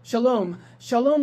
Shalom,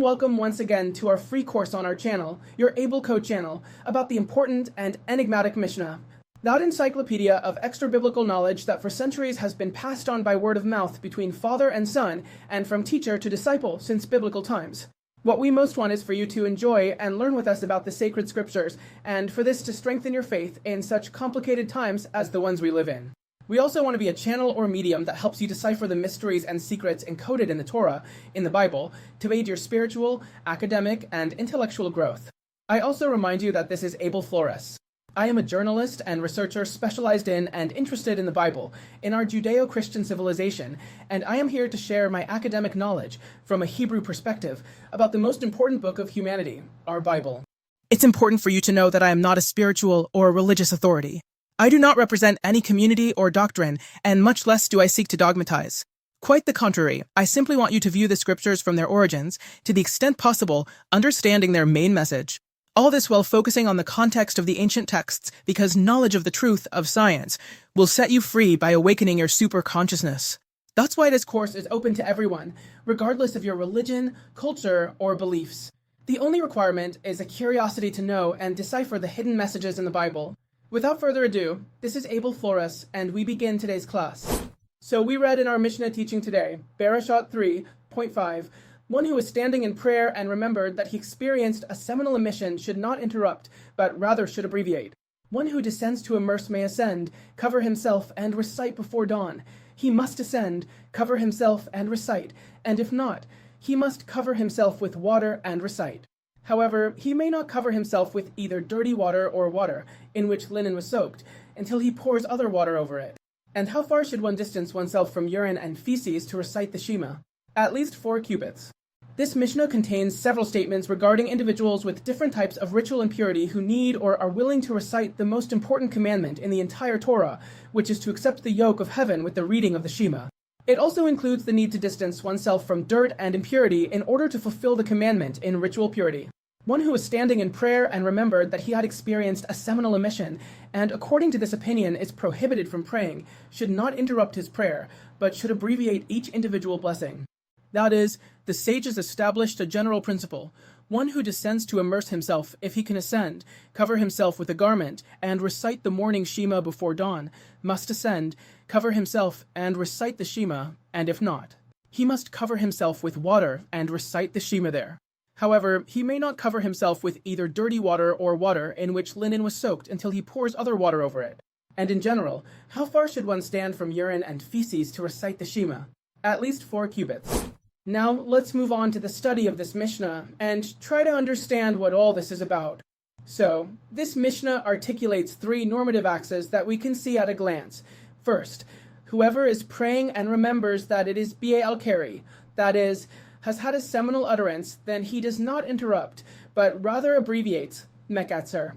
welcome once again to our free course on our channel, your Able Code channel, about the important and enigmatic Mishnah. That encyclopedia of extra-biblical knowledge that for centuries has been passed on by word of mouth between father and son, and from teacher to disciple since biblical times. What we most want is for you to enjoy and learn with us about the sacred scriptures, and for this to strengthen your faith in such complicated times as the ones we live in. We also want to be a channel or medium that helps you decipher the mysteries and secrets encoded in the Torah, in the Bible, to aid your spiritual, academic, and intellectual growth. I also remind you that this is Abel Flores. I am a journalist and researcher specialized in and interested in the Bible, in our Judeo-Christian civilization, and I am here to share my academic knowledge from a Hebrew perspective about the most important book of humanity, our Bible. It's important for you to know that I am not a spiritual or religious authority. I do not represent any community or doctrine, and much less do I seek to dogmatize. Quite the contrary, I simply want you to view the scriptures from their origins, to the extent possible, understanding their main message. All this while focusing on the context of the ancient texts, because knowledge of the truth of science will set you free by awakening your super-consciousness. That's why this course is open to everyone, regardless of your religion, culture, or beliefs. The only requirement is a curiosity to know and decipher the hidden messages in the Bible. Without further ado, this is Abel Flores, and we begin today's class. So we read in our Mishnah teaching today, Berakhot 3.5, one who was standing in prayer and remembered that he experienced a seminal emission should not interrupt, but rather should abbreviate. One who descends to immerse may ascend, cover himself, and recite before dawn. He must ascend, cover himself, and recite, and if not, he must cover himself with water and recite. However, he may not cover himself with either dirty water or water, in which linen was soaked, until he pours other water over it. And how far should one distance oneself from urine and feces to recite the Shema? At least 4 cubits. This Mishnah contains several statements regarding individuals with different types of ritual impurity who need or are willing to recite the most important commandment in the entire Torah, which is to accept the yoke of heaven with the reading of the Shema. It also includes the need to distance oneself from dirt and impurity in order to fulfill the commandment in ritual purity. One who was standing in prayer and remembered that he had experienced a seminal emission, and according to this opinion is prohibited from praying, should not interrupt his prayer, but should abbreviate each individual blessing. That is, the sages established a general principle. One who descends to immerse himself, if he can ascend, cover himself with a garment, and recite the morning Shema before dawn, must ascend, cover himself, and recite the Shema, and if not, he must cover himself with water and recite the Shema there. However, he may not cover himself with either dirty water or water in which linen was soaked until he pours other water over it. And in general, how far should one stand from urine and feces to recite the Shema? At least 4 cubits. Now, let's move on to the study of this Mishnah and try to understand what all this is about. So, this Mishnah articulates 3 normative axes that we can see at a glance. First, whoever is praying and remembers that it is keri, that is, has had a seminal utterance, then he does not interrupt, but rather abbreviates, mekatzer.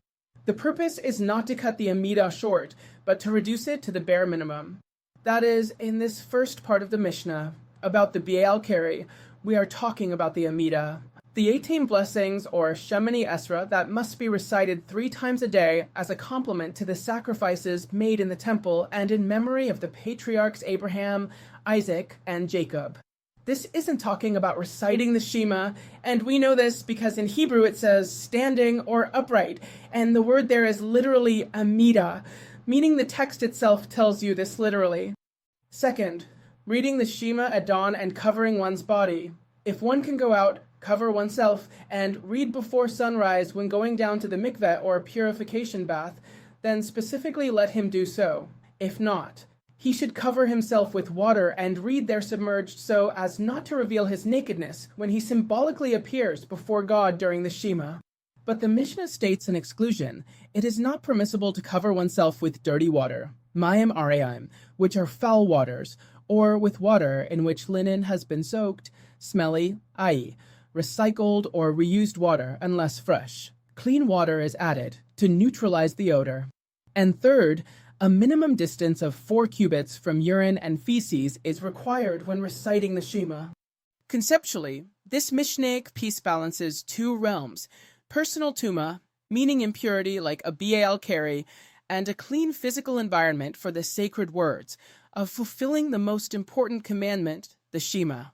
The purpose is not to cut the Amidah short, but to reduce it to the bare minimum. That is, in this first part of the Mishnah, about the keri, we are talking about the Amidah. The 18 blessings, or Shemini Esra, that must be recited 3 times a day as a complement to the sacrifices made in the temple and in memory of the patriarchs Abraham, Isaac, and Jacob. This isn't talking about reciting the Shema, and we know this because in Hebrew it says standing or upright, and the word there is literally Amidah, meaning the text itself tells you this literally. Second, reading the Shema at dawn and covering one's body. If one can go out, cover oneself, and read before sunrise when going down to the mikveh or purification bath, then specifically let him do so. If not, he should cover himself with water and read there submerged so as not to reveal his nakedness when he symbolically appears before God during the Shema. But the Mishnah states an exclusion. It is not permissible to cover oneself with dirty water, mayim areim, which are foul waters, or with water in which linen has been soaked, smelly, i.e., recycled or reused water unless fresh. Clean water is added to neutralize the odor. And third, a minimum distance of 4 cubits from urine and feces is required when reciting the Shema. Conceptually, this Mishnaic piece balances 2 realms, personal tuma, meaning impurity like a keri, and a clean physical environment for the sacred words, of fulfilling the most important commandment, the Shema.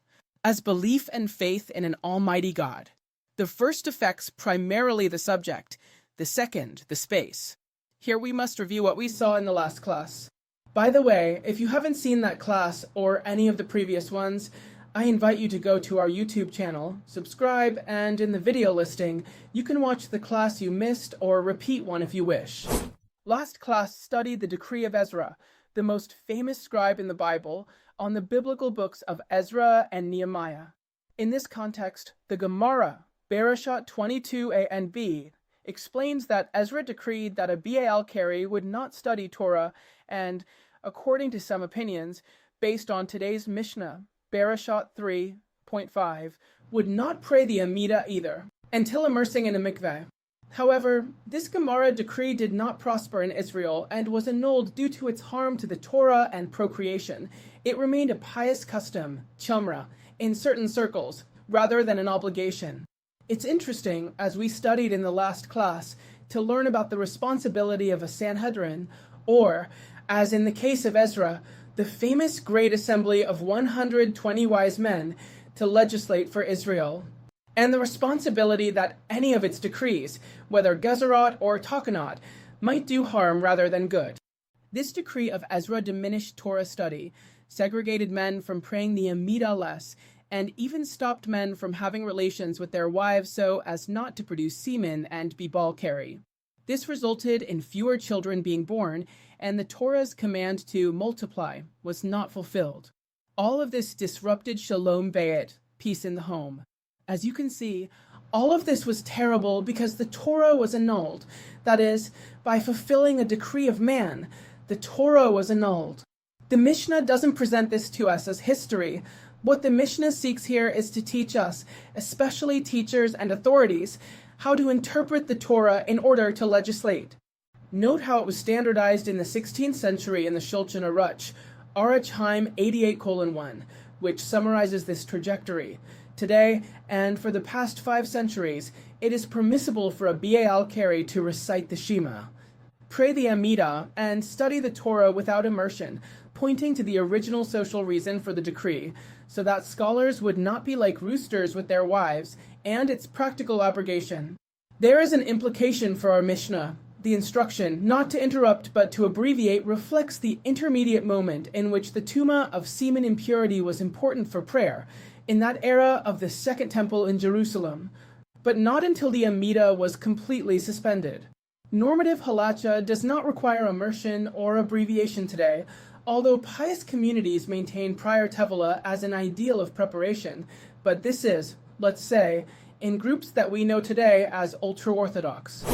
as belief and faith in an almighty God. The first affects primarily the subject, the second, the space. Here we must review what we saw in the last class. By the way, if you haven't seen that class or any of the previous ones, I invite you to go to our YouTube channel, subscribe, and in the video listing, you can watch the class you missed or repeat one if you wish. Last class studied the decree of Ezra, the most famous scribe in the Bible, on the biblical books of Ezra and Nehemiah. In this context, the Gemara, Berakhot 22a and b, explains that Ezra decreed that a baal keri would not study Torah and, according to some opinions, based on today's Mishnah, Berakhot 3.5, would not pray the Amidah either, until immersing in a mikveh. However, this Gemara decree did not prosper in Israel and was annulled due to its harm to the Torah and procreation. It remained a pious custom, chumrah, in certain circles, rather than an obligation. It's interesting, as we studied in the last class, to learn about the responsibility of a Sanhedrin, or, as in the case of Ezra, the famous Great Assembly of 120 wise men, to legislate for Israel, and the responsibility that any of its decrees, whether Gezerot or Takanot, might do harm rather than good. This decree of Ezra diminished Torah study, segregated men from praying the Amidah less, and even stopped men from having relations with their wives so as not to produce semen and be baal keri. This resulted in fewer children being born, and the Torah's command to multiply was not fulfilled. All of this disrupted shalom bayit, peace in the home. As you can see, all of this was terrible because the Torah was annulled. That is, by fulfilling a decree of man, the Torah was annulled. The Mishnah doesn't present this to us as history. What the Mishnah seeks here is to teach us, especially teachers and authorities, how to interpret the Torah in order to legislate. Note how it was standardized in the 16th century in the Shulchan Aruch, Aruch 88:1, which summarizes this trajectory. Today, and for the past 5 centuries, it is permissible for a baal keri to recite the Shema, pray the Amidah, and study the Torah without immersion, pointing to the original social reason for the decree, so that scholars would not be like roosters with their wives, and its practical abrogation. There is an implication for our Mishnah. The instruction, not to interrupt but to abbreviate, reflects the intermediate moment in which the tuma of semen impurity was important for prayer, in that era of the Second Temple in Jerusalem, but not until the Amidah was completely suspended. Normative halakha does not require immersion or abbreviation today, although pious communities maintain prior tevilah as an ideal of preparation, but this is, let's say, in groups that we know today as ultra-Orthodox.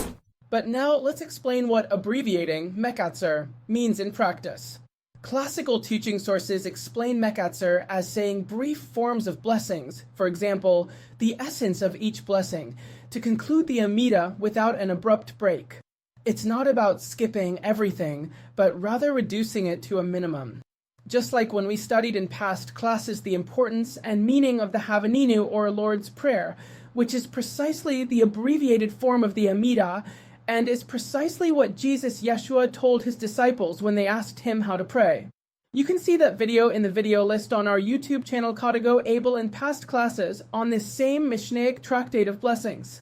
But now let's explain what abbreviating, mekatzer, means in practice. Classical teaching sources explain mekatzer as saying brief forms of blessings, for example, the essence of each blessing, to conclude the Amidah without an abrupt break. It's not about skipping everything, but rather reducing it to a minimum. Just like when we studied in past classes the importance and meaning of the Havaninu or Lord's Prayer, which is precisely the abbreviated form of the Amidah, and is precisely what Jesus Yeshua told his disciples when they asked him how to pray. You can see that video in the video list on our YouTube channel Kodago Abel in past classes on this same Mishnaic tractate of blessings.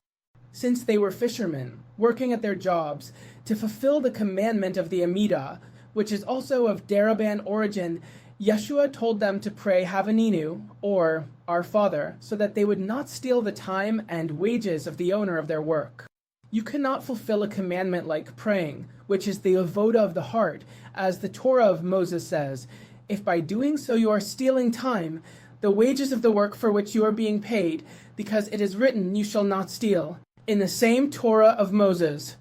Since they were fishermen, working at their jobs, to fulfill the commandment of the Amidah, which is also of Daraban origin, Yeshua told them to pray Havaninu, or Our Father, so that they would not steal the time and wages of the owner of their work. You cannot fulfill a commandment like praying, which is the avoda of the heart, as the Torah of Moses says, if by doing so you are stealing time, the wages of the work for which you are being paid, because it is written, you shall not steal, in the same Torah of Moses.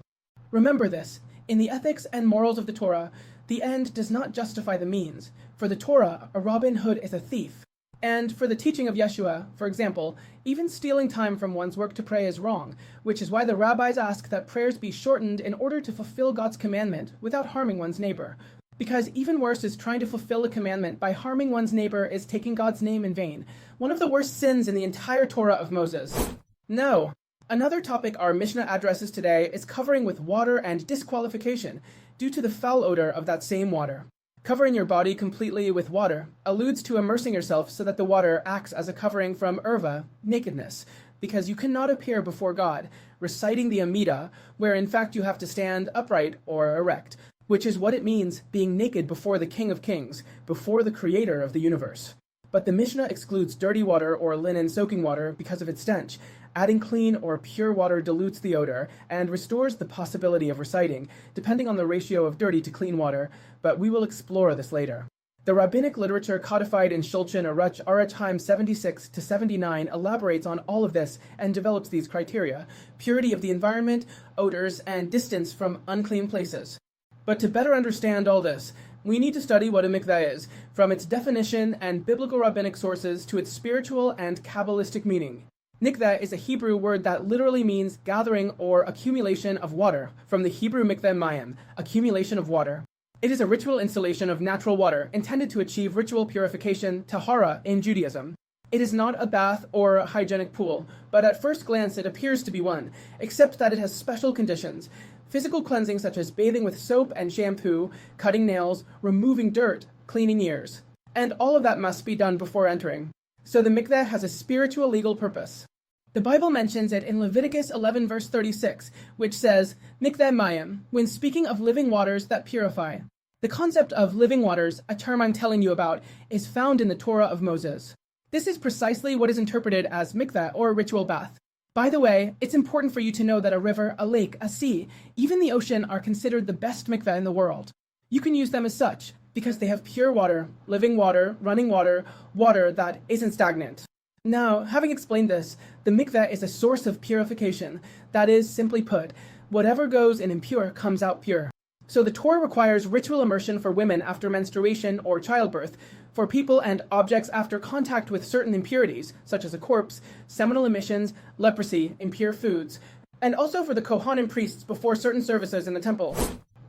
Remember this, in the ethics and morals of the Torah, the end does not justify the means. For the Torah, a Robin Hood is a thief. And for the teaching of Yeshua, for example, even stealing time from one's work to pray is wrong, which is why the rabbis ask that prayers be shortened in order to fulfill God's commandment without harming one's neighbor. Because even worse is trying to fulfill a commandment by harming one's neighbor is taking God's name in vain, one of the worst sins in the entire Torah of Moses. No. Another topic our Mishnah addresses today is covering with water and disqualification, due to the foul odor of that same water. Covering your body completely with water alludes to immersing yourself so that the water acts as a covering from urva, nakedness, because you cannot appear before God, reciting the Amidah, where in fact you have to stand upright or erect, which is what it means being naked before the King of Kings, before the Creator of the universe. But the Mishnah excludes dirty water or linen soaking water because of its stench. Adding clean or pure water dilutes the odor and restores the possibility of reciting, depending on the ratio of dirty to clean water, but we will explore this later. The rabbinic literature codified in Shulchan Aruch 76 to 79 elaborates on all of this and develops these criteria: purity of the environment, odors, and distance from unclean places. But to better understand all this, we need to study what a mikveh is, from its definition and biblical rabbinic sources to its spiritual and Kabbalistic meaning. Mikveh is a Hebrew word that literally means gathering or accumulation of water, from the Hebrew mikveh mayim, accumulation of water. It is a ritual installation of natural water intended to achieve ritual purification, tahara, in Judaism. It is not a bath or a hygienic pool, but at first glance it appears to be one, except that it has special conditions. Physical cleansing such as bathing with soap and shampoo, cutting nails, removing dirt, cleaning ears. And all of that must be done before entering. So the mikveh has a spiritual legal purpose. The Bible mentions it in Leviticus 11 verse 36, which says, mikveh mayim, when speaking of living waters that purify. The concept of living waters, a term I'm telling you about, is found in the Torah of Moses. This is precisely what is interpreted as mikveh or ritual bath. By the way, it's important for you to know that a river, a lake, a sea, even the ocean are considered the best mikveh in the world. You can use them as such, because they have pure water, living water, running water, water that isn't stagnant. Now, having explained this, the mikveh is a source of purification. That is, simply put, whatever goes in impure comes out pure. So the Torah requires ritual immersion for women after menstruation or childbirth, for people and objects after contact with certain impurities, such as a corpse, seminal emissions, leprosy, impure foods, and also for the Kohanim priests before certain services in the temple.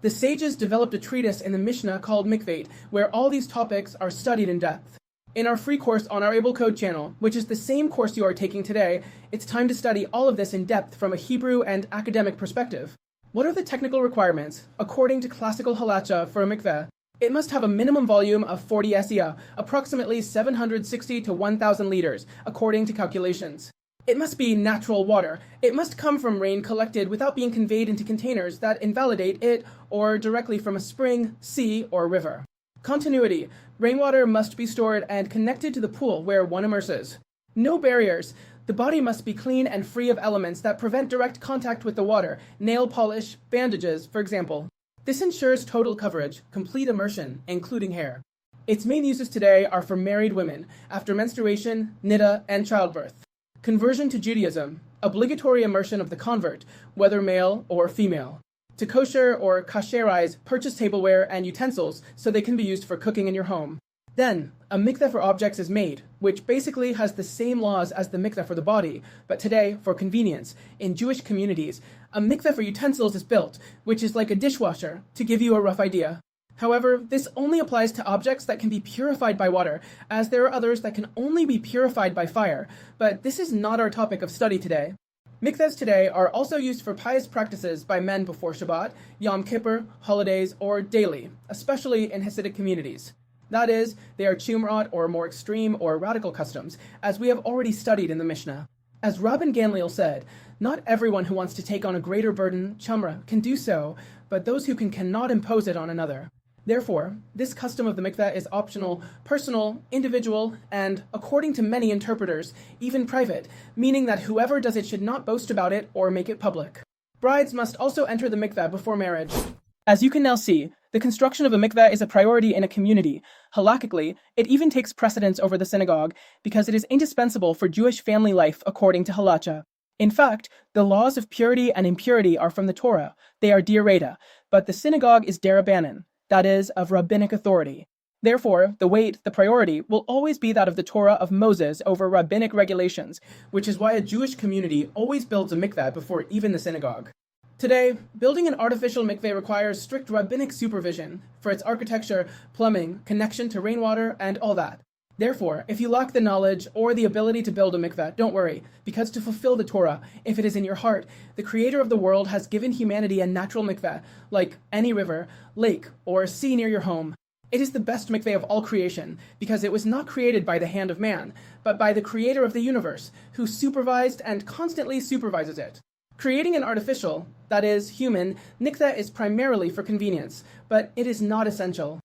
The sages developed a treatise in the Mishnah called Mikveh, where all these topics are studied in depth. In our free course on our Able Code channel, which is the same course you are taking today, it's time to study all of this in depth from a Hebrew and academic perspective. What are the technical requirements, according to classical Halakha, for a mikveh? It must have a minimum volume of 40 SEA, approximately 760 to 1,000 liters, according to calculations. It must be natural water. It must come from rain collected without being conveyed into containers that invalidate it, or directly from a spring, sea, or river. Continuity. Rainwater must be stored and connected to the pool where one immerses. No barriers. The body must be clean and free of elements that prevent direct contact with the water, nail polish, bandages, for example. This ensures total coverage, complete immersion, including hair. Its main uses today are for married women, after menstruation, niddah, and childbirth. Conversion to Judaism, obligatory immersion of the convert, whether male or female. To kosher or kasherize purchased tableware and utensils so they can be used for cooking in your home. Then, a mikveh for objects is made, which basically has the same laws as the mikveh for the body, but today, for convenience, in Jewish communities, a mikveh for utensils is built, which is like a dishwasher, to give you a rough idea. However, this only applies to objects that can be purified by water, as there are others that can only be purified by fire, but this is not our topic of study today. Mikvehs today are also used for pious practices by men before Shabbat, Yom Kippur, holidays, or daily, especially in Hasidic communities. That is, they are chumrot or more extreme or radical customs, as we have already studied in the Mishnah. As Rabban Gamliel said, not everyone who wants to take on a greater burden, chumrah, can do so, but those who cannot impose it on another. Therefore, this custom of the mikveh is optional, personal, individual, and, according to many interpreters, even private, meaning that whoever does it should not boast about it or make it public. Brides must also enter the mikveh before marriage. As you can now see, the construction of a mikveh is a priority in a community. Halakhically, it even takes precedence over the synagogue, because it is indispensable for Jewish family life according to Halakha. In fact, the laws of purity and impurity are from the Torah. They are d'oraita, but the synagogue is d'rabbanan. That is, of rabbinic authority. Therefore, the priority, will always be that of the Torah of Moses over rabbinic regulations, which is why a Jewish community always builds a mikveh before even the synagogue. Today, building an artificial mikveh requires strict rabbinic supervision for its architecture, plumbing, connection to rainwater, and all that. Therefore, if you lack the knowledge or the ability to build a mikveh, don't worry, because to fulfill the Torah, if it is in your heart, the Creator of the world has given humanity a natural mikveh, like any river, lake, or sea near your home. It is the best mikveh of all creation, because it was not created by the hand of man, but by the creator of the universe, who supervised and constantly supervises it. Creating an artificial, that is, human, mikveh is primarily for convenience, but it is not essential.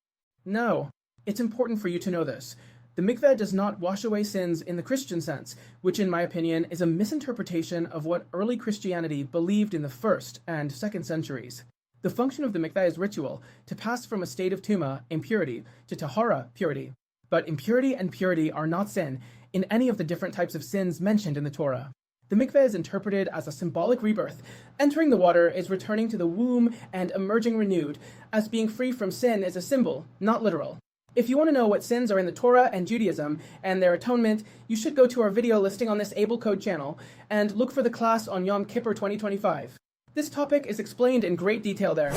No, it's important for you to know this. The mikveh does not wash away sins in the Christian sense, which in my opinion is a misinterpretation of what early Christianity believed in the 1st and 2nd centuries. The function of the mikveh is ritual, to pass from a state of tuma, impurity, to tahara, purity. But impurity and purity are not sin in any of the different types of sins mentioned in the Torah. The mikveh is interpreted as a symbolic rebirth. Entering the water is returning to the womb and emerging renewed, as being free from sin is a symbol, not literal. If you want to know what sins are in the Torah and Judaism and their atonement, you should go to our video listing on this Able Code channel and look for the class on Yom Kippur 2025. This topic is explained in great detail there.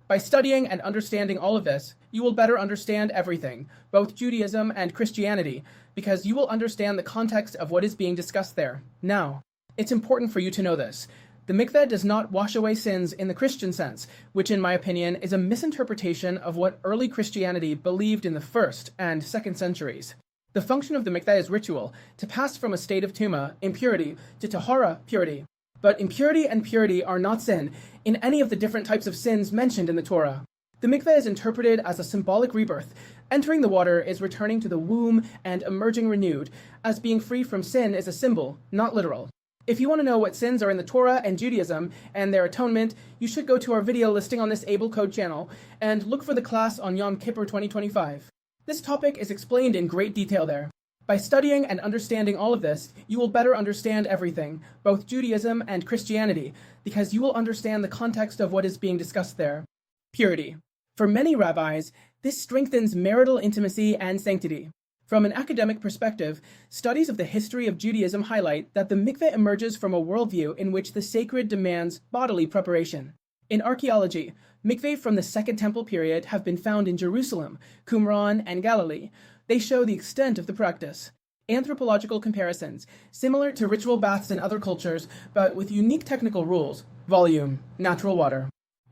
By studying and understanding all of this, you will better understand everything, both Judaism and Christianity, because you will understand the context of what is being discussed there. Now, it's important for you to know this. The mikveh does not wash away sins in the Christian sense, which in my opinion is a misinterpretation of what early Christianity believed in the 1st and 2nd centuries. The function of the mikveh is ritual, to pass from a state of tuma, impurity, to tahara, purity. But impurity and purity are not sin in any of the different types of sins mentioned in the Torah. The mikveh is interpreted as a symbolic rebirth. Entering the water is returning to the womb and emerging renewed, as being free from sin is a symbol, not literal. If you want to know what sins are in the Torah and Judaism and their atonement, you should go to our video listing on this Able Code channel and look for the class on Yom Kippur 2025. This topic is explained in great detail there. By studying and understanding all of this, you will better understand everything, both Judaism and Christianity, because you will understand the context of what is being discussed there. Purity. For many rabbis, this strengthens marital intimacy and sanctity. From an academic perspective, studies of the history of Judaism highlight that the mikveh emerges from a worldview in which the sacred demands bodily preparation. In archaeology, mikveh from the Second Temple period have been found in Jerusalem, Qumran, and Galilee. They show the extent of the practice. Anthropological comparisons, similar to ritual baths in other cultures, but with unique technical rules: volume, natural water.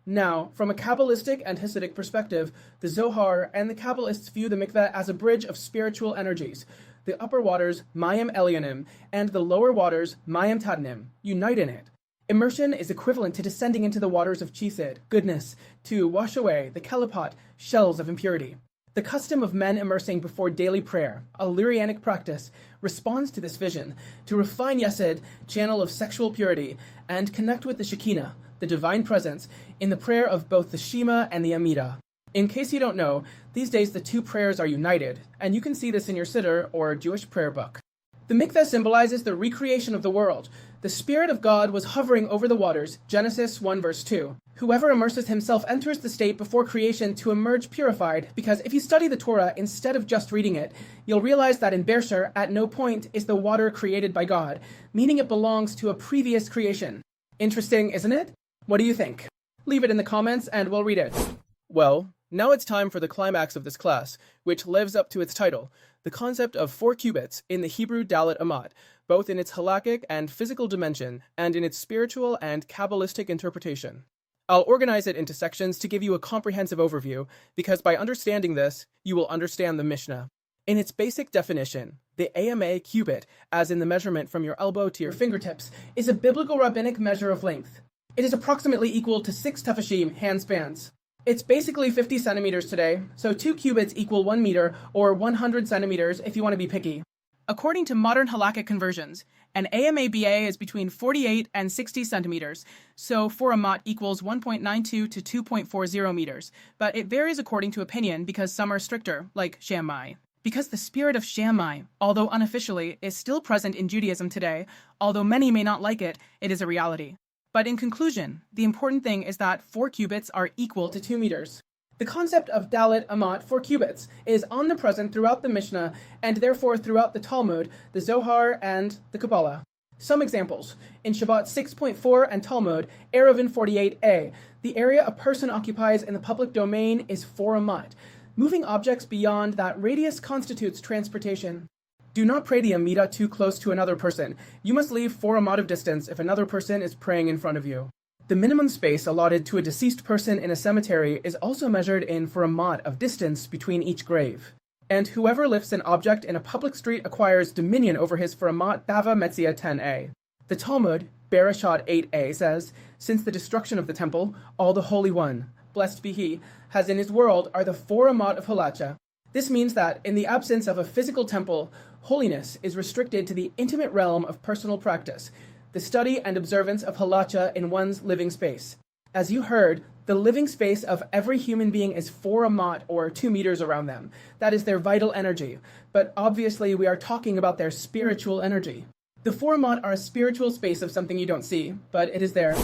Now, from a Kabbalistic and Hasidic perspective, the Zohar and the Kabbalists view the mikveh as a bridge of spiritual energies. The upper waters, Mayim Elyonim, and the lower waters, Mayim Tadnim, unite in it. Immersion is equivalent to descending into the waters of Chisid, goodness, to wash away the kelipot, shells of impurity. The custom of men immersing before daily prayer, a Lyrianic practice, responds to this vision, to refine Yesed, channel of sexual purity, and connect with the Shekinah, the divine presence, in the prayer of both the Shema and the Amidah. In case you don't know, these days the two prayers are united, and you can see this in your siddur or Jewish prayer book. The mikveh symbolizes the recreation of the world. The Spirit of God was hovering over the waters, Genesis 1 verse 2. Whoever immerses himself enters the state before creation to emerge purified, because if you study the Torah instead of just reading it, you'll realize that in Bersher, at no point is the water created by God, meaning it belongs to a previous creation. Interesting, isn't it? What do you think? Leave it in the comments and we'll read it. Well, now it's time for the climax of this class, which lives up to its title, the concept of 4 cubits in the Hebrew Dalet Amat, both in its halakhic and physical dimension, and in its spiritual and Kabbalistic interpretation. I'll organize it into sections to give you a comprehensive overview, because by understanding this, you will understand the Mishnah. In its basic definition, the AMA cubit, as in the measurement from your elbow to your fingertips, is a biblical rabbinic measure of length. It is approximately equal to 6 tefashim, hand spans. It's basically 50 centimeters today, so 2 cubits equal 1 meter, or 100 centimeters if you want to be picky. According to modern halakhic conversions, an AMA-BA is between 48 and 60 centimeters, so 4 amat equals 1.92 to 2.40 meters, but it varies according to opinion because some are stricter, like Shema. Because the spirit of Shema, although unofficially, is still present in Judaism today, although many may not like it, it is a reality. But in conclusion, the important thing is that 4 cubits are equal to 2 meters. The concept of Dalet Amat, 4 cubits, is omnipresent throughout the Mishnah and therefore throughout the Talmud, the Zohar, and the Kabbalah. Some examples. In Shabbat 6.4 and Talmud, Eruvin 48a, the area a person occupies in the public domain is 4 amat. Moving objects beyond that radius constitutes transportation. Do not pray the Amidah too close to another person. You must leave 4 amat of distance if another person is praying in front of you. The minimum space allotted to a deceased person in a cemetery is also measured in for a mot of distance between each grave. And whoever lifts an object in a public street acquires dominion over his for a mot Bava Metzia 10a. The Talmud, Berakhot 8a, says, since the destruction of the temple, all the Holy One, blessed be he, has in his world are the four amot of Halakha. This means that, in the absence of a physical temple, holiness is restricted to the intimate realm of personal practice, the study and observance of Halakha in one's living space. As you heard, the living space of every human being is 4 amot, or 2 meters around them. That is their vital energy. But obviously we are talking about their spiritual energy. The 4 amot are a spiritual space of something you don't see, but it is there.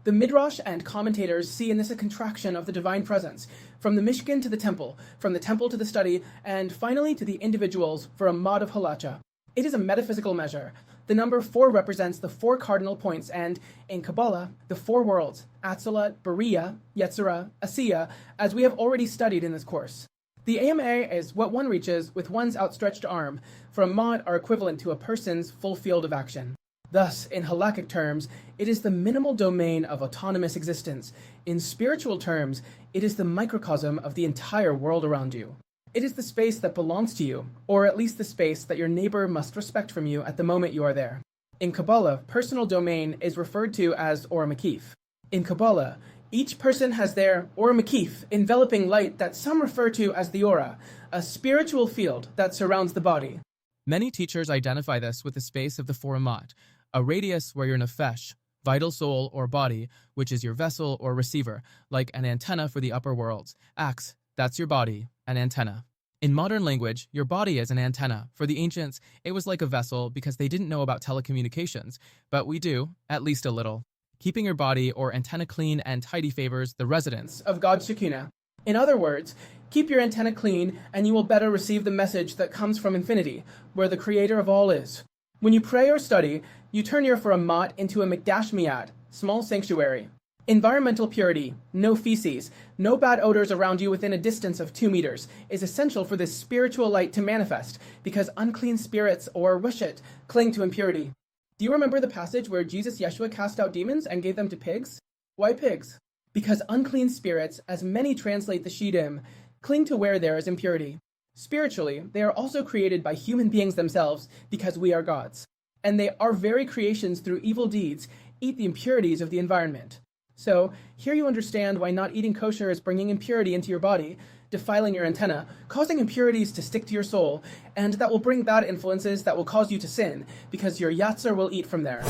The Midrash and commentators see in this a contraction of the divine presence, from the Mishkan to the temple, from the temple to the study, and finally to the individuals for a mod of Halakha. It is a metaphysical measure. The number 4 represents the 4 cardinal points, and in Kabbalah, the 4 worlds, Atzilut, Beriah, Yetzirah, Asiya, as we have already studied in this course. The AMA is what one reaches with one's outstretched arm, for a mod are equivalent to a person's full field of action. Thus, in halakhic terms, it is the minimal domain of autonomous existence. In spiritual terms, it is the microcosm of the entire world around you. It is the space that belongs to you, or at least the space that your neighbor must respect from you at the moment you are there. In Kabbalah, personal domain is referred to as Or Makif. In Kabbalah, each person has their Or Makif, enveloping light that some refer to as the Aura, a spiritual field that surrounds the body. Many teachers identify this with the space of the 4 amot, a radius where your nefesh, vital soul or body, which is your vessel or receiver, like an antenna for the upper worlds, acts. That's your body, an antenna. In modern language, your body is an antenna. For the ancients, it was like a vessel because they didn't know about telecommunications, but we do, at least a little. Keeping your body or antenna clean and tidy favors the residence of God's Shekinah. In other words, keep your antenna clean and you will better receive the message that comes from infinity, where the creator of all is. When you pray or study, you turn your for a mot into a mikdash miyad, small sanctuary. Environmental purity, no feces, no bad odors around you within a distance of 2 meters, is essential for this spiritual light to manifest, because unclean spirits, or rushit, cling to impurity. Do you remember the passage where Jesus Yeshua cast out demons and gave them to pigs? Why pigs? Because unclean spirits, as many translate the Shidim, cling to where there is impurity. Spiritually, they are also created by human beings themselves, because we are gods. And they, our very creations through evil deeds, eat the impurities of the environment. So, here you understand why not eating kosher is bringing impurity into your body, defiling your antenna, causing impurities to stick to your soul, and that will bring bad influences that will cause you to sin, because your yatzer will eat from there.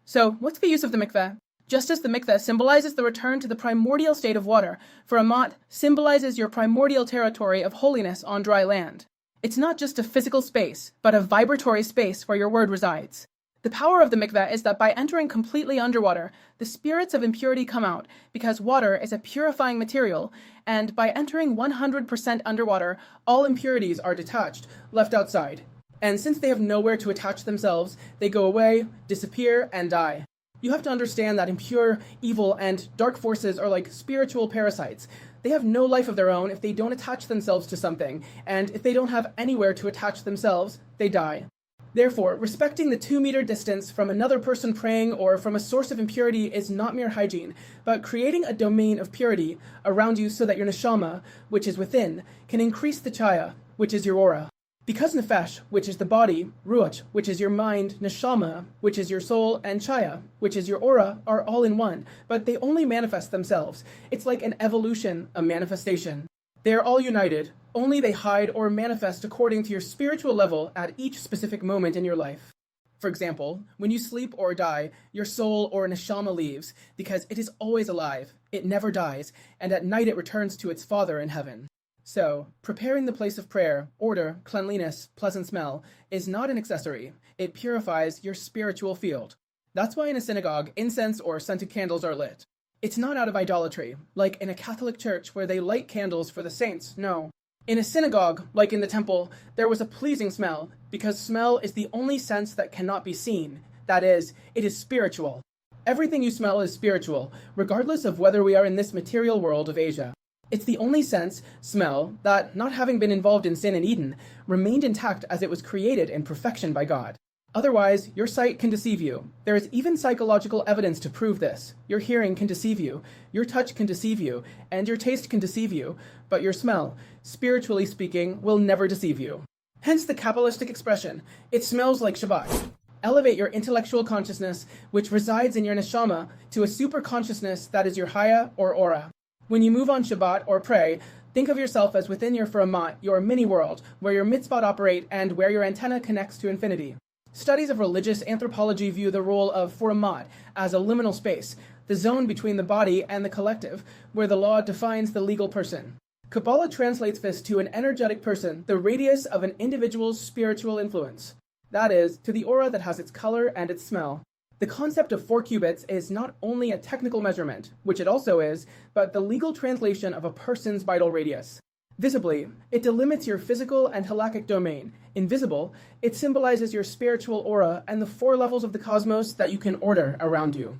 So, what's the use of the mikveh? Just as the mikveh symbolizes the return to the primordial state of water, for a mot symbolizes your primordial territory of holiness on dry land. It's not just a physical space, but a vibratory space where your word resides. The power of the mikveh is that by entering completely underwater, the spirits of impurity come out, because water is a purifying material, and by entering 100% underwater, all impurities are detached, left outside. And since they have nowhere to attach themselves, they go away, disappear, and die. You have to understand that impure, evil, and dark forces are like spiritual parasites. They have no life of their own if they don't attach themselves to something, and if they don't have anywhere to attach themselves, they die. Therefore, respecting the 2-meter distance from another person praying or from a source of impurity is not mere hygiene, but creating a domain of purity around you so that your neshama, which is within, can increase the chaya, which is your aura. Because nefesh, which is the body, ruach, which is your mind, neshama, which is your soul, and chaya, which is your aura, are all in one, but they only manifest themselves. It's like an evolution, a manifestation. They are all united, only they hide or manifest according to your spiritual level at each specific moment in your life. For example, when you sleep or die, your soul or neshama leaves, because it is always alive, it never dies, and at night it returns to its Father in heaven. So, preparing the place of prayer, order, cleanliness, pleasant smell, is not an accessory. It purifies your spiritual field. That's why in a synagogue, incense or scented candles are lit. It's not out of idolatry, like in a Catholic church where they light candles for the saints, no. In a synagogue, like in the temple, there was a pleasing smell, because smell is the only sense that cannot be seen. That is, it is spiritual. Everything you smell is spiritual, regardless of whether we are in this material world of Asia. It's the only sense, smell, that, not having been involved in sin in Eden, remained intact as it was created in perfection by God. Otherwise, your sight can deceive you. There is even psychological evidence to prove this. Your hearing can deceive you, your touch can deceive you, and your taste can deceive you, but your smell, spiritually speaking, will never deceive you. Hence the Kabbalistic expression, it smells like Shabbat. Elevate your intellectual consciousness, which resides in your neshama, to a super consciousness that is your haya or aura. When you move on Shabbat or pray, think of yourself as within your furamat, your mini-world, where your mitzvot operate and where your antenna connects to infinity. Studies of religious anthropology view the role of furamat as a liminal space, the zone between the body and the collective, where the law defines the legal person. Kabbalah translates this to an energetic person, the radius of an individual's spiritual influence. That is, to the aura that has its color and its smell. The concept of 4 cubits is not only a technical measurement, which it also is, but the legal translation of a person's vital radius. Visibly, it delimits your physical and halakhic domain. Invisible, it symbolizes your spiritual aura and the 4 levels of the cosmos that you can order around you.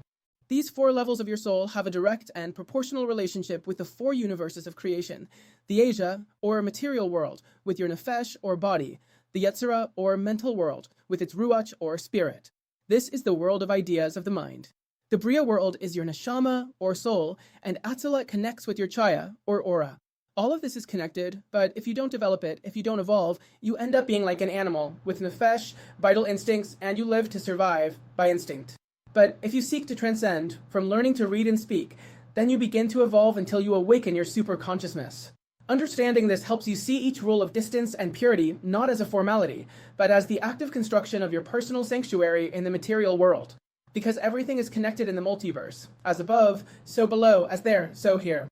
These 4 levels of your soul have a direct and proportional relationship with the 4 universes of creation: the Asia, or material world, with your nefesh, or body; the Yetzirah, or mental world, with its ruach, or spirit. This is the world of ideas of the mind. The Bria world is your neshama, or soul, and Atzilut connects with your chaya, or aura. All of this is connected, but if you don't develop it, if you don't evolve, you end up being like an animal, with nefesh, vital instincts, and you live to survive by instinct. But if you seek to transcend, from learning to read and speak, then you begin to evolve until you awaken your super consciousness. Understanding this helps you see each rule of distance and purity not as a formality, but as the active construction of your personal sanctuary in the material world. Because everything is connected in the multiverse. As above, so below, as there, so here.